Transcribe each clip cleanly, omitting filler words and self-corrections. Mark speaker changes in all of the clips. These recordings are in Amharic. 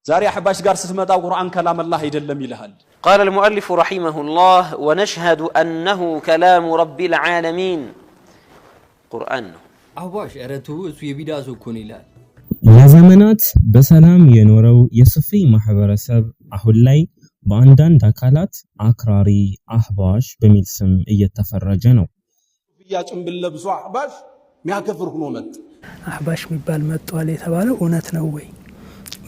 Speaker 1: ዛሬ አህባሽ ጋር ስትመጣ ቁርአን كلام الله አይደለም ይልሃል
Speaker 2: قال المؤلف رحمه الله ونشهد أنه كلام رب العالمين قرآن
Speaker 3: አህባሽ አረቱ እሱ የቢዳ ሰው እኮ ነው ይላል
Speaker 4: ለዘመናት በሰላም የኖረው የሱፊ ማህበረሰብ አሁን ላይ በአንዳንድ አካላት አክራሪ አህባሽ በሚል ስም እየተፈረጀ ነው
Speaker 5: ያጭንብል ለብሶ አህባሽ ሚያከፍር ሆኖ መጥ
Speaker 6: አህባሽ የሚባል መጥቷል የተባለው እውነት ነው ወይ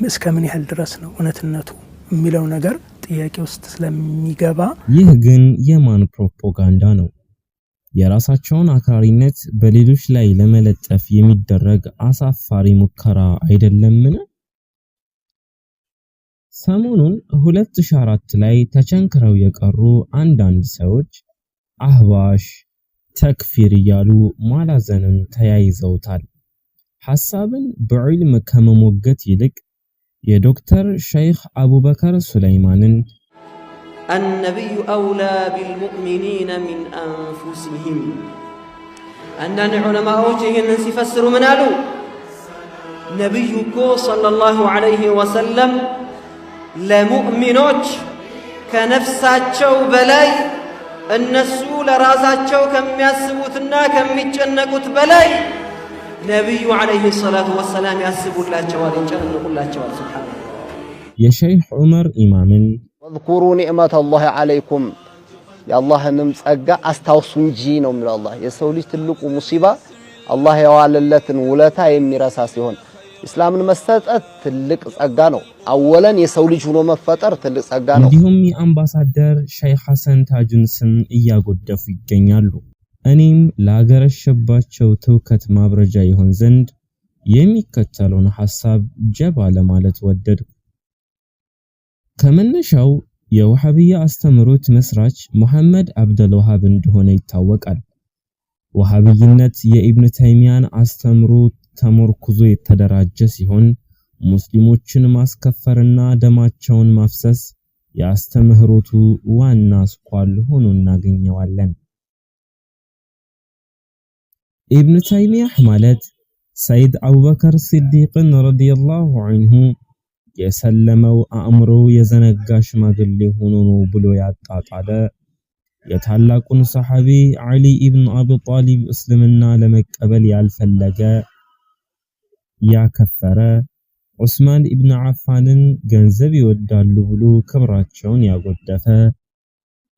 Speaker 6: እስከምን ያህል ድረስ ነው እውነትነቱ የሚለው ነገር ጥያቄ ውስጥ ስለሚገባ
Speaker 4: ይህ ግን የማን ፕሮፓጋንዳ ነው የራሳቸውን አክራሪነት በሌሎች ላይ ለመለጠፍ የሚደረግ አሳፋሪ ሙከራ አይደለምን ሰሞኑን 2004 ላይ ተቸንክረው የቀሩ አንዳንድ ሰዎች አህባሽ ተክፊር ያሉ ማላዘንን ተያይዘውታል ሐሳብን በዕልም ከመሞገት ይልቅ የዶክተር ሼክ አቡበከር ሱለይማንን
Speaker 2: النبي أولى بالمؤمنين من أنفسهم أن علماء وجهن سيفسروا من قالوا نبيك صلى الله عليه وسلم لمؤمنوች ከነፍሳቸው በላይ እነሱ ለራሳቸው ከሚያስቡትና ከሚጨነቁት በላይ ነብዩ አለይሂ ሰላቱ ወሰለም ያስቡላቸዋል እንጨነቁላቸዋል ሱብሃንአላህ
Speaker 4: የሼክ ዑመር ኢማምን
Speaker 7: واذكروا نعمة الله عليكم يا الله نمصጋ አስታውሱ እንጂ ነው የሚለው አላህ የሰው ልጅ ትልቁ ሙሲባ አላህ ያዋለለትን ውለታ የሚረሳ ሲሆን እስላምን መስጠት ትልቅ ጸጋ ነው አወለን የሰው ልጅ ሆኖ መፈጠር ትልቅ ጸጋ ነው
Speaker 4: እንዲሁም የአምባሳደር ሼክ ሐሰን ታጁን ስም እያጎደፉ ይገኛሉ እኔም ላገረሸባቸው ተውከት ማብረጃ ይሆን ዘንድ የሚከተለውን ሐሳብ ጀባ ለማለት ወደድኩ ከመነሻው የወሃቢያ አስተምሮት መስራች መሐመድ አብዱል ወሃብ እንደሆነ ይታወቃል ወሃቢይነት የኢብኑ ተይሚያን አስተምሮት ተመርኩዞ የተደራጀ ሲሆን ሙስሊሞችን ማስከፈርና ደማቸውን ማፍሰስ ያስተምህሮቱ ዋና ስኳል ሆኖ እናገኘዋለን ኢብኑ ተይሚያ ማለት ሰይድ አቡበከር ሲዲቅ ረዲየላሁ ዐንሁ የሰለመው አእምሮ የዘነጋ ሽማግሌ ሆኖ ነው ብሎ ያጣጣለ የታላቁን ሰሃቢ አሊ ኢብኑ አቢ ጣሊብ እስልምና ለመቀበል ያልፈለገ ያከፈረ ዑስማን ኢብኑ አፋንን ገንዘብ ይወዳሉ ብሎ ክብራቸውን ያጎደፈ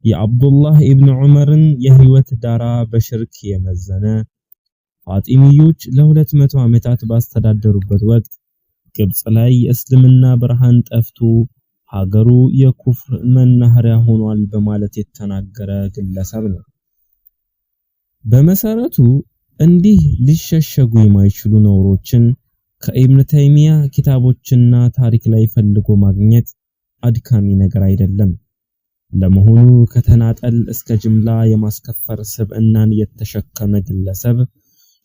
Speaker 4: የአብዱላህ ኢብኑ ዑመርን የህይወት ዳራ በሽርክ የመዘነ ፋጢሚዮች ለ200 ዓመታት ባስተዳደሩበት ወቅት ግብጽ ላይ የእስልምና ብርሃን ጠፍቶ ሀገሩ የኩፍር መናኸሪያ ሆኗል በማለት የተናገረ ግለሰብ ነው በመሰረቱ እንዲህ ሊሸሸጉ የማይችሉ ነውሮችን ከኢብኑ ተይሚያ ኪታቦችና ታሪክ ላይ ፈልጎ ማግኘት አድካሚ ነገር አይደለም ለመሆኑ ከተናጠል እስከ ጅምላ የማስከፈር ስብዕናን የተሸከመ ግለሰብ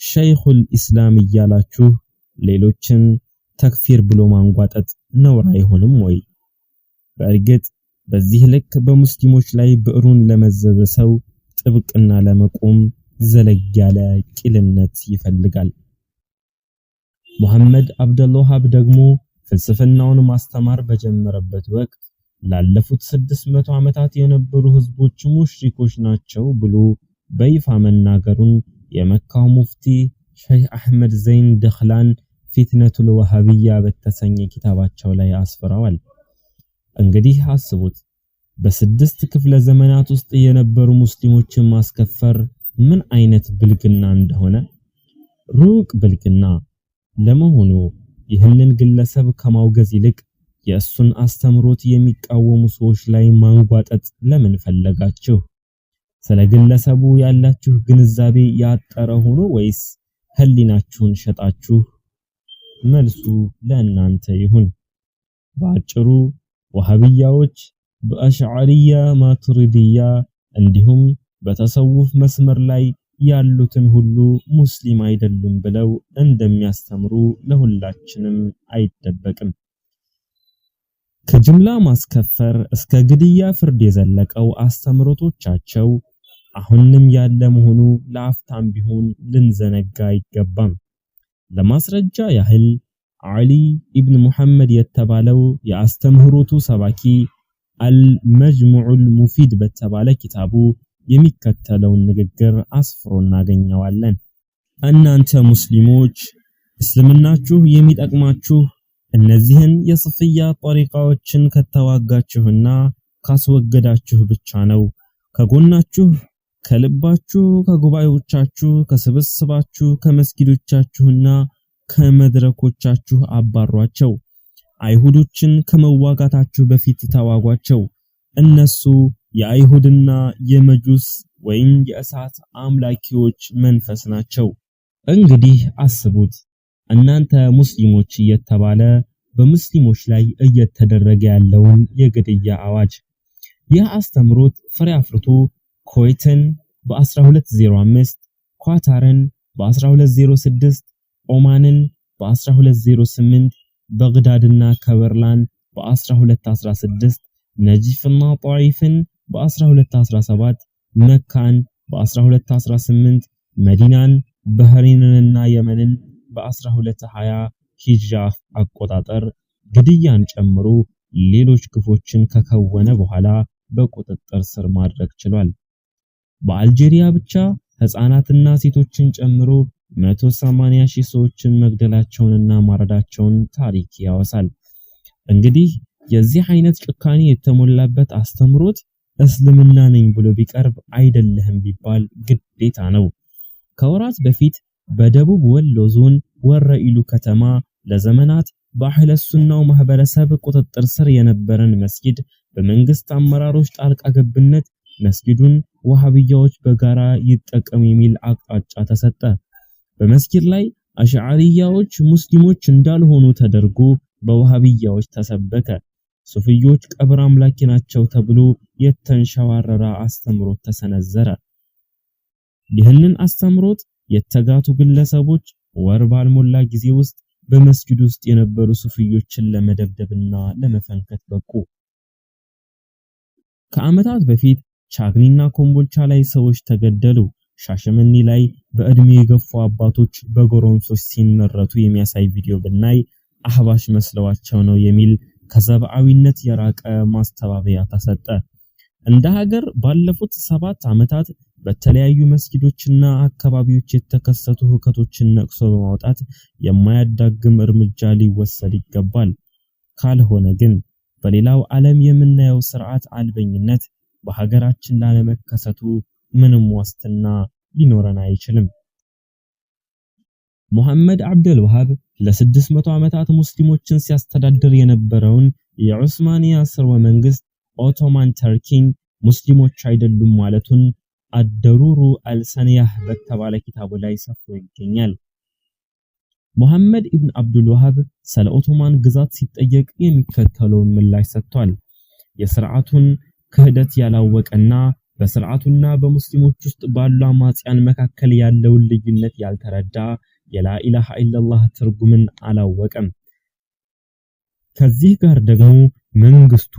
Speaker 4: ሸይኹል ኢስላም ይያላችሁ ሌሎችን ተክፊር ብሎ ማንጓጠጥ ነውር አይሆንም ወይ በእርግጥ በዚህ ልክ በሙስሊሞች ላይ ብዕሩን ለመዘዘ ሰው ጥብቅና ለመቆም ዘለግ ያለ ቂልነት ይፈልጋል መሐመድ አብዱል ወሃብ ደግሞ ፍልስፍናውን ማስተማር በጀመረበት ወቅት ላለፉት 600 ዓመታት የነበሩ ህዝቦች ሙሽሪኮች ናቸው ብሎ በይፋ መናገሩን የመካው ሙፍቲ ሼህ አህመድ ዘይን ደኽላን ፊትነቱል ወሃቢያ በተሰኘ ኪታባቸው ላይ አስፈራዋል እንግዲህ አስቡት በ6 ክፍለ ዘመናት ውስጥ የነበሩ ሙስሊሞችን ማስከፈር ምን አይነት ብልግና እንደሆነ ሩቅ ብልግና ለመሆኑ ይህንን ግለሰብ ከማውገዝ ይልቅ የእሱን አስተምሮት የሚቃወሙ ሰዎች ላይ ማንጓጠጥ ለምን ፈለጋችሁ ስለ ግለሰቡ ያላችሁ ግንዛቤ ያጠረ ሆኖ ወይስ ህሊናችሁን ሸጣችሁ መልሱ ለእናንተ ይሁን ባጭሩ ወሃቢያዎች በአሽዓሪያ ማቱሪዲያ እንዲሁም በተሰውፍ መስመር ላይ ያሉትን ሁሉ ሙስሊም አይደሉም ብለው እንደሚያስተምሩ ለሁላችንም አይደበቅም ከጅምላ ማስከፈር እስከ ግድያ ፍርድ የዘለቀው አስተምሮቶቻቸው አሁንም ያለ መሆኑ ለአፍታም ቢሆን ልንዘነጋ አይገባም ለማስረጃ ያህል ዓሊ ኢብን ሙሐመድ የተባለው የአስተምህሮቱ ሰባኪ አልመጅሙዑል ሙፊድ በተባለ ኪታቡ የሚከተለውን ንግግር አስፍሮ እናገኘዋለን። እናንተ ሙስሊሞች እስልምናችሁ የሚጠቅማችሁ እነዚህን የሱፍያ ጧሪቃዎችን ከተዋጋችሁና ካስወገዳችሁ ብቻ ነው። ከጎናችሁ፣ ከልባችሁ፣ ከጉባኤዎቻችሁ፣ ከስብስባችሁ፣ ከመስጊዶቻችሁና ከመድረኮቻችሁ አባሯቸው። አይሁዶችን ከመዋጋታችሁ በፊት ተዋጓቸው። እነሱ የአይሁድና የመጁስ ወይም የእሳት አምላኪዎች መንፈስ ናቸው። እንግዲህ አስቡት፣ እናንተ ሙስሊሞች እየተባለ በሙስሊሞች ላይ እየተደረገ ያለውን የግድያ አዋጅ። ይህ አስተምሮት ፍሬ አፍርቶ ኩዌትን በ1205፣ ኳታርን በ1206፣ ኦማንን በ1208፣ በግዳድና ከበርላን በ1216፣ ነጂፍና ጧኢፍን በ1217፣ መካን በ1218፣ መዲናን፣ ባህሬንንና የመንን በ1220 ሂጅራ አቆጣጠር ግድያን ጨምሮ ሌሎች ግፎችን ከከወነ በኋላ በቁጥጥር ስር ማድረግ ችሏል። በአልጄሪያ ብቻ ህፃናትና ሴቶችን ጨምሮ 180,000 ሰዎችን መግደላቸውንና ማረዳቸውን ታሪክ ያወሳል። እንግዲህ የዚህ አይነት ጭካኔ የተሞላበት አስተምሮት እስልምና ነኝ ብሎ ቢቀርብ አይደለህም ቢባል ግዴታ ነው። ከወራት በፊት በደቡብ ወሎ ዞን ወረኢሉ ከተማ ለዘመናት በአህለ ሱናው ማህበረሰብ ቁጥጥር ስር የነበረን መስጊድ በመንግስት አመራሮች ጣልቃ ገብነት መስጊዱን ወሃቢያዎች በጋራ ይጠቀሙ የሚል አቅጣጫ ተሰጠ። በመስጊድ ላይ አሽዓሪያዎች ሙስሊሞች እንዳልሆኑ ተደርጎ በወሃቢያዎች ተሰበከ። ሱፊዮች ቀብር አምላኪ ናቸው ተብሎ የተንሸዋረረ አስተምሮት ተሰነዘረ። ይህንን አስተምሮት የተጋቱ ግለሰቦች ወር ባልሞላ ጊዜ ውስጥ በመስጊድ ውስጥ የነበሩ ሱፊዮችን ለመደብደብና ለመፈንከት በቁ። ከዓመታት በፊት ቻግኒና ኮምቦልቻ ላይ ሰዎች ተገደሉ። ሻሸመኔ ላይ በእድሜ የገፉ አባቶች በጎረምሶች ሲመረቱ የሚያሳይ ቪዲዮ ብናይ አህባሽ መስለዋቸው ነው የሚል ከሰብአዊነት የራቀ ማስተባበያ ተሰጠ። እንደ ሀገር ባለፉት 7 ዓመታት በተለያዩ መስጊዶችና አካባቢዎች የተከሰቱ ሁከቶችን ነቅሶ በማውጣት የማያዳግም እርምጃ ሊወሰድ ይገባል። ካልሆነ ግን በሌላው ዓለም የምናየው ስርዓት አልበኝነት በሀገራችን ላለመከሰቱ ምንም ዋስትና ሊኖረን አይችልም። ሙሐመድ አብደል ወሃብ ለ600 ዓመታት ሙስሊሞችን ሲያስተዳድር የነበረውን የዑስማንያ ስርወ መንግስት ኦቶማን ተርኪን ሙስሊሞች አይደሉም ማለቱን አደሩሩ አልሰንያህ በተባለ ኪታቡ ላይ ሰፍሮ ይገኛል። ሙሐመድ ኢብን አብዱል ወሃብ ስለ ኦቶማን ግዛት ሲጠየቅ የሚከተለውን ምላሽ ሰጥቷል። የሥርዓቱን ክህደት ያላወቀና በሥርዓቱና በሙስሊሞች ውስጥ ባሉ አማጽያን መካከል ያለውን ልዩነት ያልተረዳ የላኢላሃ ኢላላህ ትርጉምን አላወቀም። ከዚህ ጋር ደግሞ መንግስቱ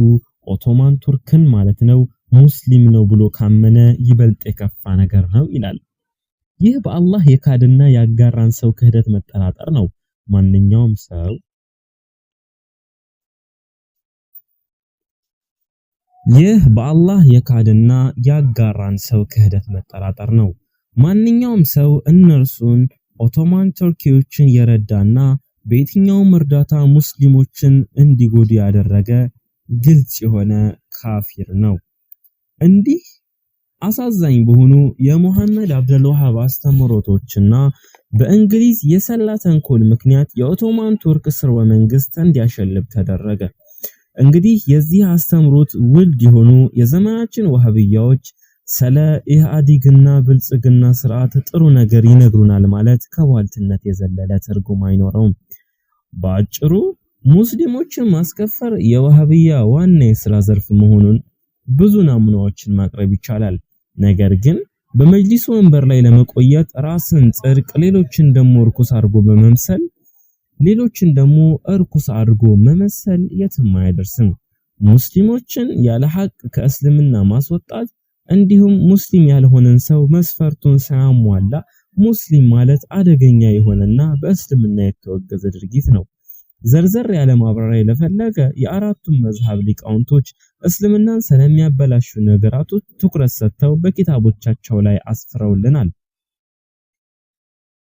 Speaker 4: ኦቶማን ቱርክን ማለት ነው ሙስሊም ነው ብሎ ካመነ ይበልጥ የከፋ ነገር ነው ይላል። ይህ በአላህ የካደና ያጋራን ሰው ክህደት መጠራጠር ነው። ማንኛውም ሰው ይህ በአላህ የካደና ያጋራን ሰው ክህደት መጠራጠር ነው። ማንኛውም ሰው እነርሱን ኦቶማን ቱርኪዎችን የረዳና በየትኛውም እርዳታ ሙስሊሞችን እንዲጎዱ ያደረገ ግልጽ የሆነ ካፊር ነው። እንዲህ አሳዛኝ በሆኑ የሙሐመድ አብደል ወሃብ አስተምሮቶችና በእንግሊዝ የሰላ ተንኮል ምክንያት የኦቶማን ቱርክ ስርወ መንግስት እንዲያሸልብ ተደረገ። እንግዲህ የዚህ አስተምሮት ውልድ የሆኑ የዘመናችን ወሃቢያዎች ስለ ኢህአዲግና ብልጽግና ስርዓት ጥሩ ነገር ይነግሩናል ማለት ከዋልትነት የዘለለ ትርጉም አይኖረውም። በአጭሩ ሙስሊሞችን ማስከፈር የወሃቢያ ዋና የሥራ ዘርፍ መሆኑን ብዙ ናሙናዎችን ማቅረብ ይቻላል። ነገር ግን በመጅሊሱ ወንበር ላይ ለመቆየት ራስን ጽድቅ፣ ሌሎችን ደግሞ እርኩስ አድርጎ በመምሰል መመሰል የትም አያደርስም። ሙስሊሞችን ያለ ሐቅ ከእስልምና ማስወጣት እንዲሁም ሙስሊም ያልሆነን ሰው መስፈርቱን ሳያሟላ ሙስሊም ማለት አደገኛ የሆነና በእስልምና የተወገዘ ድርጊት ነው። ዘርዘር ያለ ማብራሪያ ለፈለገ የአራቱም መዝሐብ ሊቃውንቶች እስልምናን ስለሚያበላሹ ነገራቶች ትኩረት ሰጥተው በኪታቦቻቸው ላይ አስፍረውልናል።